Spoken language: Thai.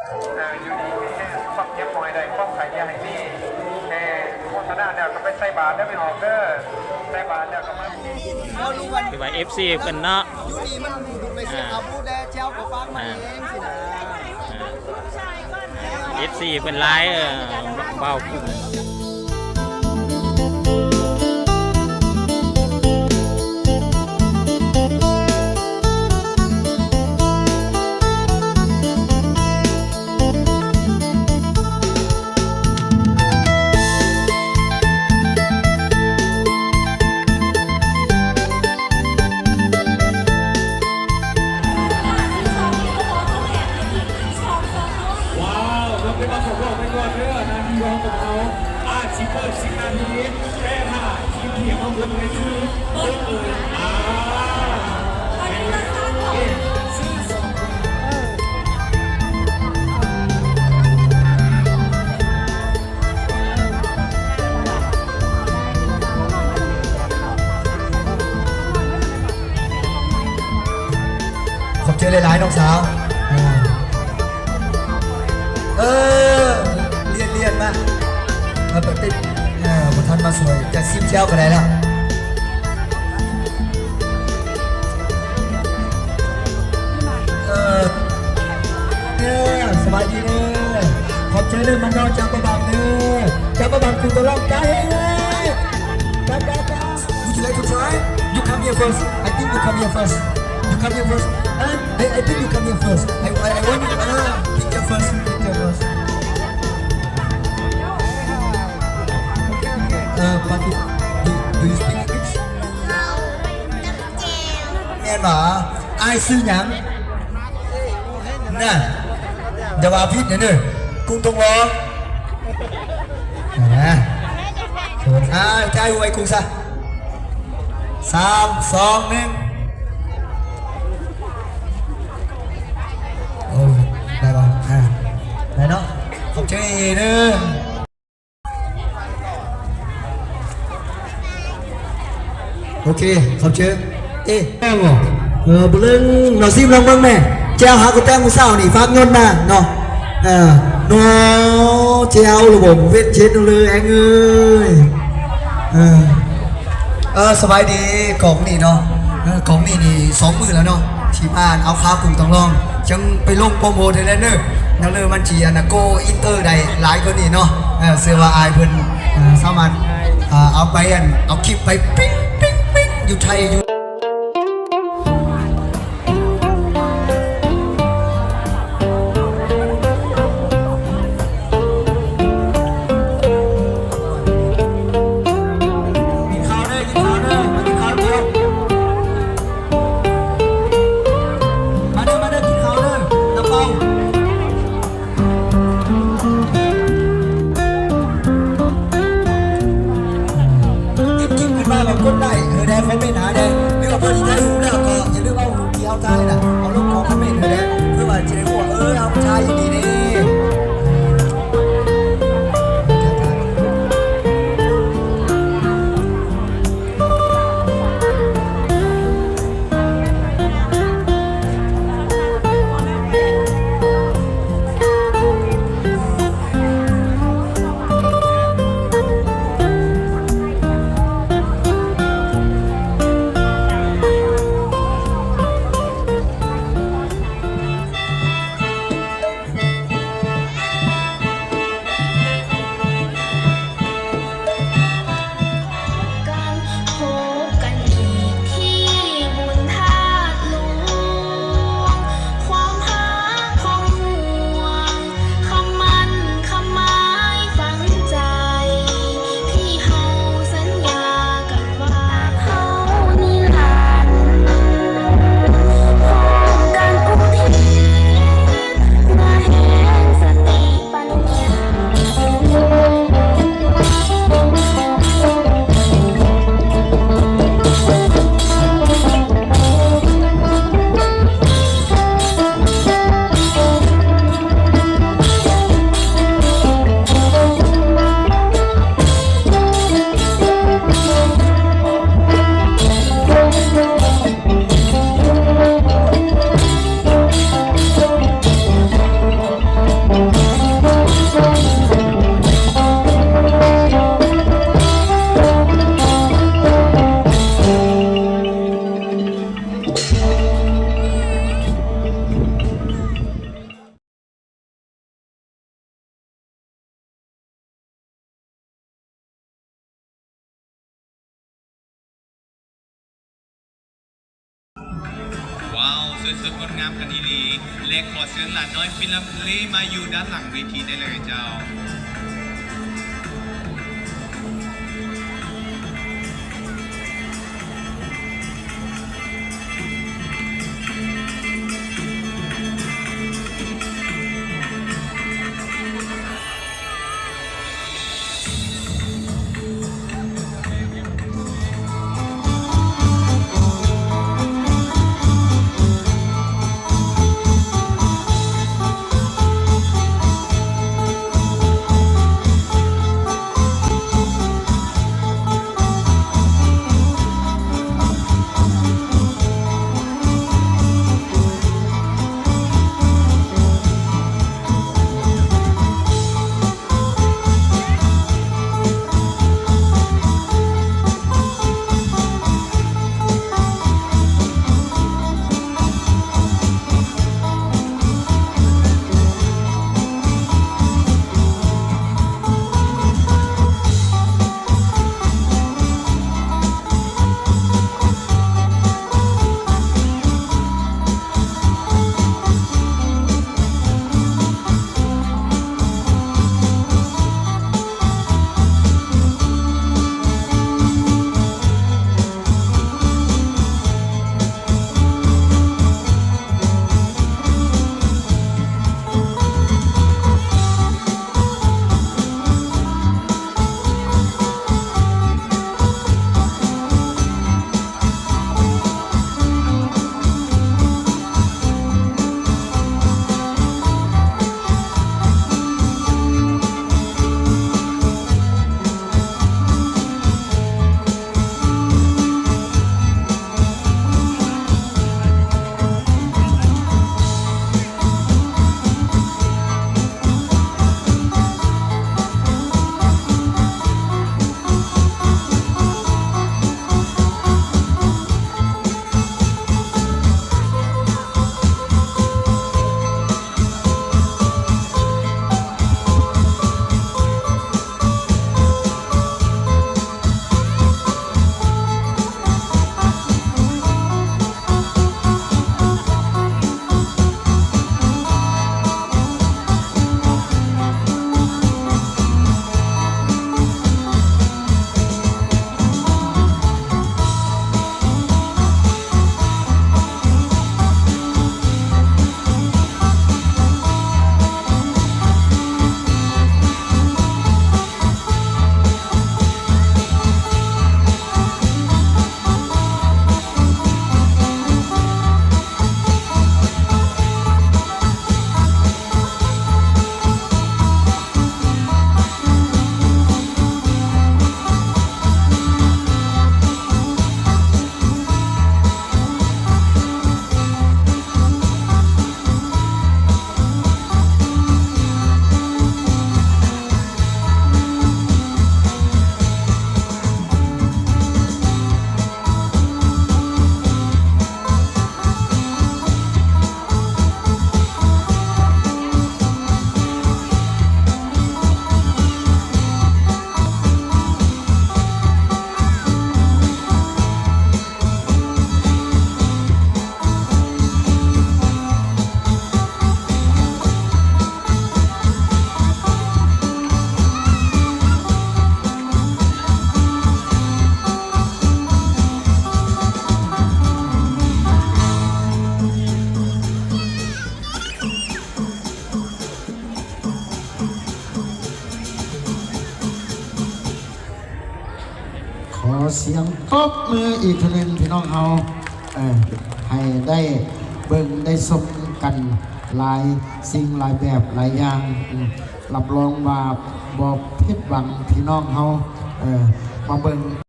อยู่ดีแค่ฟักเย็บหอยได้ฟักไข่ยาให้นี่แค่โฆษณาเนี่ยก็ไปใส่บาทได้ไม่ออกเด้อใส่บาทเนี่ยก็มาคือว่า FC เพิ่นเนาะอยู่ดีมันดูไปเสียเอาผู้แดเจ้าก็ฟังมาเองสินะ FC เพิ่นหลายเบาขึ้นเป็นมาของเราไปก่อนเด้อนาทีรองกับเขาชิปเปอร์10 นาทีแก้ผ้าทีมเขียวของเพื่อนในคือเปิดขอบเจอหลายๆน้องสาวเรียนมาเปิดติดบททันมาสวยจะซิมเชลกันได้แล้วสบายดีเลยขอบใจเลยมันนอนจากประบังเลยจากประบังคือตัวร่างกายเลยกัน Would you like to try? You come here first. I think you come here first. You come here first. I think you come here first. I want you picture first. Picture first. But do you speak English? แม่หมาไอ้ซื้อหยังน่ะจะว่าพิษเนี่ยเนี่ยกุ้งตรงล้อนะใจไว้กุ้งซะ3 2 1โอ้ได้ป่ะได้เนาะขอบใจเด้อโอเคขอบใจแม่บอกบุเรงเราซิมลองบ้างแม่เจ้าหากูแต้งกูเศร้านี่ฟักเงินนะเนาะเนาะเจ้าระบบเวทเช็ดเลยแองสบายดีของนี่เนาะของนี่2 มื้อแล้วเนาะที่บ้านเอาข้าวกลุ่มต้องลองจังไปลงโปรโมทให้แล้วเนอะนั่นเลยมันจีนะโกอินเตอร์ได้หลายคนนี่เนาะเสื้อว่าอายเพิ่นสามารถเอาไปเอาคลิปไปปิ๊งอยู่ไทยอยู่เราก็ได้ได้เขาไม่หนาได้ สดๆงดงามกันอีหลีและขอเชิญหลานน้อยฟินแลนด์เลมาอยู่ด้านหลังเวทีได้เลยเจ้าขอเสียงตบมืออีกทีนึงพี่น้องเฮาให้ได้เบิ่งได้ชมกันหลายสิ่งหลายแบบหลายอย่างรับรองว่าบ่ผิดหวังพี่น้องเฮามาเบิ่ง